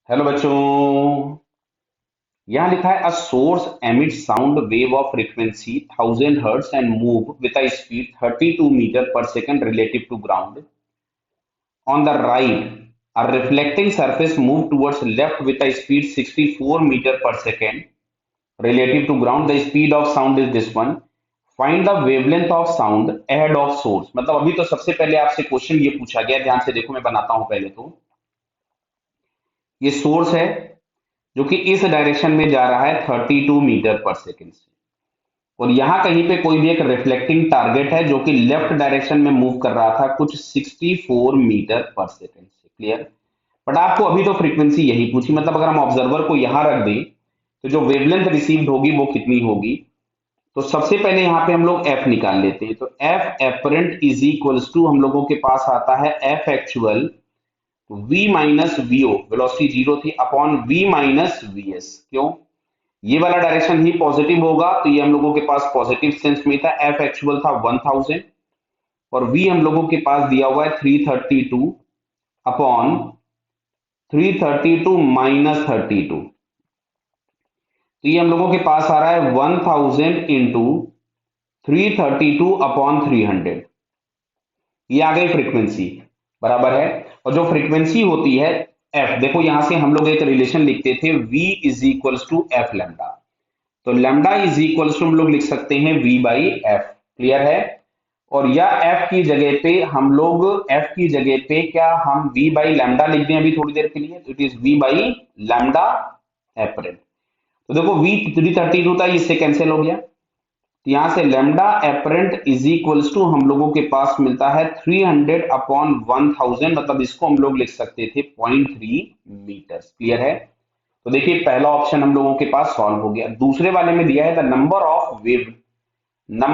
Hello बच्चों। यहाँ लिखा है a source emit sound wave of frequency 1000 hertz and move with a speed 32 metre per second relative to ground on the right a reflecting surface move towards left with a speed 64 metre per second relative to ground the speed of sound is this one find the wavelength of sound ahead of source. मतलब अभी तो सबसे पहले आपसे question ये पूछा गया, ध्यान से देखो, मैं बनाता हूं। पहले तो ये सोर्स है जो कि इस डायरेक्शन में जा रहा है 32 मीटर पर सेकेंड से, और यहां कहीं पे कोई भी एक रिफ्लेक्टिंग टारगेट है जो कि लेफ्ट डायरेक्शन में मूव कर रहा था कुछ 64 मीटर पर सेकेंड से। क्लियर। बट आपको अभी तो फ्रीक्वेंसी यही पूछी, मतलब अगर हम ऑब्जर्वर को यहां रख दें तो जो वेवलेंथ रिसीव्ड होगी वो कितनी होगी। तो सबसे पहले यहाँ पे हम लोग एफ निकाल लेते हैं। तो F apparent is equals to हम लोगों के पास आता है F actual v minus VO, velocity zero थी, अपॉन v माइनस वीएस। क्यों? ये वाला डायरेक्शन ही पॉजिटिव होगा तो ये हम लोगों के पास पॉजिटिव सेंस में था। एफ एक्चुअल था 1000 और v हम लोगों के पास दिया हुआ है 332 अपॉन 332 माइनस 32। तो ये हम लोगों के पास आ रहा है 1000 इंटू 332 अपॉन 300। ये आ गई फ्रीक्वेंसी, बराबर है। और जो फ्रीक्वेंसी होती है एफ, देखो यहां से हम लोग एक रिलेशन लिखते थे v is equals to F lambda. तो लैम्डा इज इक्वल्स टू हम लोग लिख सकते हैं v बाई एफ। क्लियर है। और या एफ की जगह पे हम लोग, एफ की जगह पे क्या हम v बाई लैम्डा लिख दें अभी थोड़ी देर के लिए, तो it is v by lambda apparent. तो देखो v 332 था, इससे कैंसिल हो गया। यहां से lambda apparent is equals to हम लोगों के पास मिलता है 300 अपॉन 1000, मतलब इसको हम लोग लिख सकते थे 0.3 मीटर। क्लियर है। तो देखिए पहला ऑप्शन हम लोगों के पास सॉल्व हो गया। दूसरे वाले में दिया है the number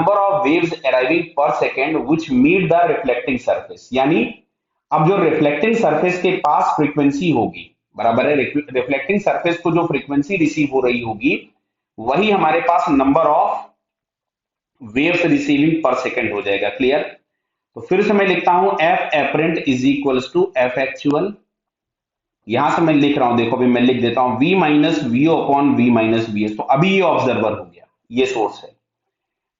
of waves arriving per second which meet the reflecting surface. यानी अब जो रिफ्लेक्टिंग सरफेस के पास फ्रीक्वेंसी होगी, बराबर है, रिफ्लेक्टिंग सरफेस को जो फ्रीक्वेंसी रिसीव हो रही होगी वही हमारे पास number of waves receiving per second हो जाएगा। क्लियर। तो फिर से मैं लिखता हूं F apparent is equals to F actual. यहां से मैं लिख रहा हूं, देखो अभी मैं लिख देता हूं v minus VO upon v minus V S. तो अभी ये ऑब्जर्वर हो गया, ये सोर्स है,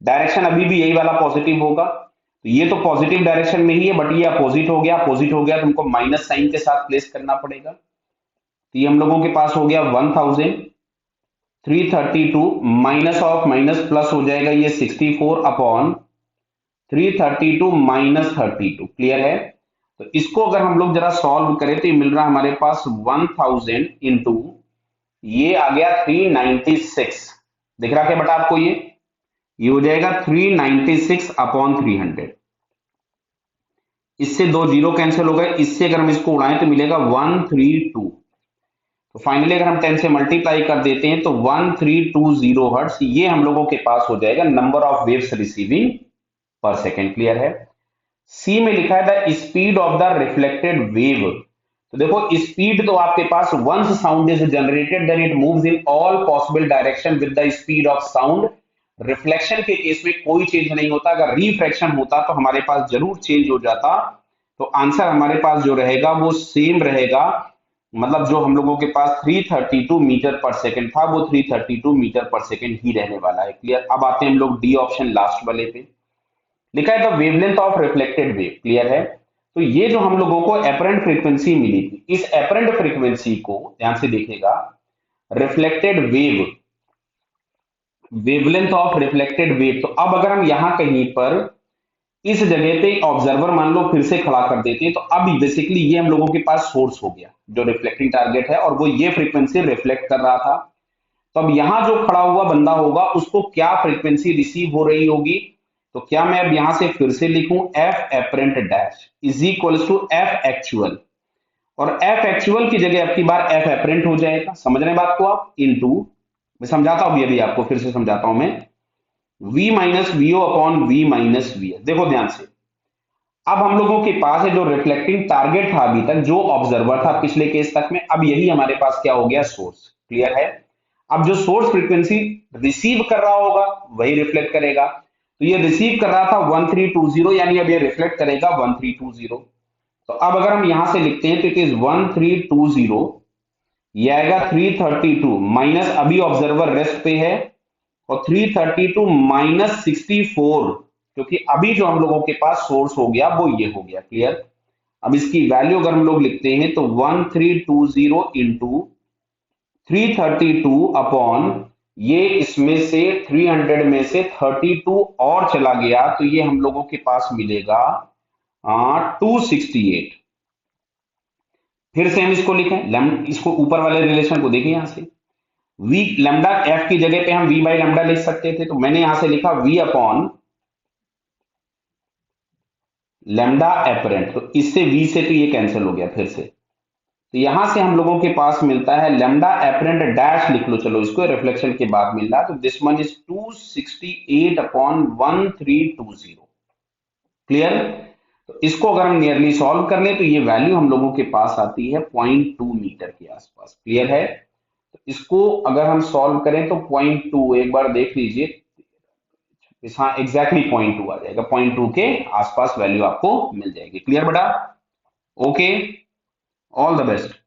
डायरेक्शन अभी भी यही वाला पॉजिटिव होगा। तो ये तो पॉजिटिव डायरेक्शन में ही है, बट ये अपोजिट हो गया। अपोजिट हो गया तो हमको माइनस साइन के साथ प्लेस करना पड़ेगा। तो ये हम लोगों के पास हो गया 1000, 332 माइनस ऑफ माइनस प्लस हो जाएगा ये 64 अपॉन 332 माइनस 32। क्लियर है। तो इसको अगर हम लोग जरा सॉल्व करें तो ये मिल रहा है हमारे पास 1000 इंटू, ये आ गया 396। दिख रहा क्या बेटा आपको? ये हो जाएगा 396 अपॉन 300। इससे दो जीरो कैंसिल हो गए, इससे अगर हम इसको उड़ाएं तो मिलेगा 132। तो फाइनली अगर हम 10 से मल्टीप्लाई कर देते हैं तो 1320 हर्ट्ज, ये हम लोगों के पास हो जाएगा number of waves receiving per second. Clear है। सी में लिखा है the speed of the reflected wave. तो देखो स्पीड तो आपके पास once sound is generated then it moves in all possible direction with the speed of sound. Reflection के केस में कोई चेंज नहीं होता, अगर रिफ्रैक्शन होता तो हमारे पास जरूर चेंज हो जाता। तो आंसर हमारे पास जो रहेगा वो सेम रहेगा, मतलब जो हम लोगों के पास 332 मीटर पर सेकंड था वो 332 मीटर पर सेकंड ही रहने वाला है। क्लियर। अब आते हैं हम लोग डी ऑप्शन लास्ट वाले पे। लिखा है the wavelength of reflected wave. Clear है। तो ये जो हम लोगों को एपरेंट फ्रीक्वेंसी मिली थी, इस एपरेंट फ्रीक्वेंसी को ध्यान से देखिएगा, reflected wave, wavelength of reflected wave. तो अब अगर हम यहां कहीं पर इस जगह पे ऑब्जर्वर मान लो फिर से खड़ा कर देते हैं, तो अब बेसिकली ये हम लोगों के पास सोर्स हो गया जो रिफ्लेक्टिंग टारगेट है, और वो ये फ्रीक्वेंसी रिफ्लेक्ट कर रहा था। तो अब यहां जो खड़ा हुआ बंदा होगा उसको क्या फ्रीक्वेंसी रिसीव हो रही होगी। तो क्या मैं अब यहां से फिर से लिखूं F apparent dash is equals to F actual, और एफ एक्चुअल की जगह अब की बार एफ एपरेंट हो जाएगा। समझ रहे हैं बात को आप? इनटू, मैं समझाता हूं अभी आपको, फिर से समझाता हूं मैं, v minus VO upon v minus V S. देखो ध्यान से, अब हम लोगों के पास है जो रिफ्लेक्टिंग टारगेट था अभी तक, जो ऑब्जर्वर था पिछले केस तक में, अब यही हमारे पास क्या हो गया, सोर्स। क्लियर है। अब जो सोर्स फ्रीक्वेंसी रिसीव कर रहा होगा वही रिफ्लेक्ट करेगा। तो ये रिसीव कर रहा था 1320, यानी अब ये रिफ्लेक्ट करेगा 1320। तो अब अगर हम यहां से लिखते हैं तो इट इज 1320 ये आएगा 332 माइनस, अभी ऑब्जर्वर रेस्ट पे है, और 332 माइनस 64, क्योंकि अभी जो हम लोगों के पास सोर्स हो गया वो ये हो गया। क्लियर? अब इसकी वैल्यू अगर हम लोग लिखते हैं तो 1320 इंटू 332 अपॉन, ये इसमें से 300 में से 32 और चला गया तो ये हम लोगों के पास मिलेगा 268। फिर से हम इसको लिखें, इसको ऊपर वाले रिलेशन को देखें यहां से, वी लैम्डा एफ की जगह पे हम वी बाई लैम्डा लिख सकते थे, तो मैंने यहां से लिखा वी अपॉन लैम्डा एपरेंट, तो इससे वी से तो ये कैंसिल हो गया फिर से, तो यहां से हम लोगों के पास मिलता है लैम्डा एपरेंट डैश लिख लो, चलो इसको रिफ्लेक्शन के बाद मिल रहा है, तो this one is 268 upon 1320। Clear? तो इसको अगर हम नियरली सॉल्व कर लें तो ये वैल्यू हम लोगों के पास आती है 0.2 मीटर के आसपास। क्लियर है? तो इसको अगर हम सॉल्व करें तो 0.2, एक बार देख लीजिए, हाँ एग्जैक्टली 0.2 आ जाएगा, 0.2 के आसपास वैल्यू आपको मिल जाएगी। क्लियर बेटा? Okay, all the best.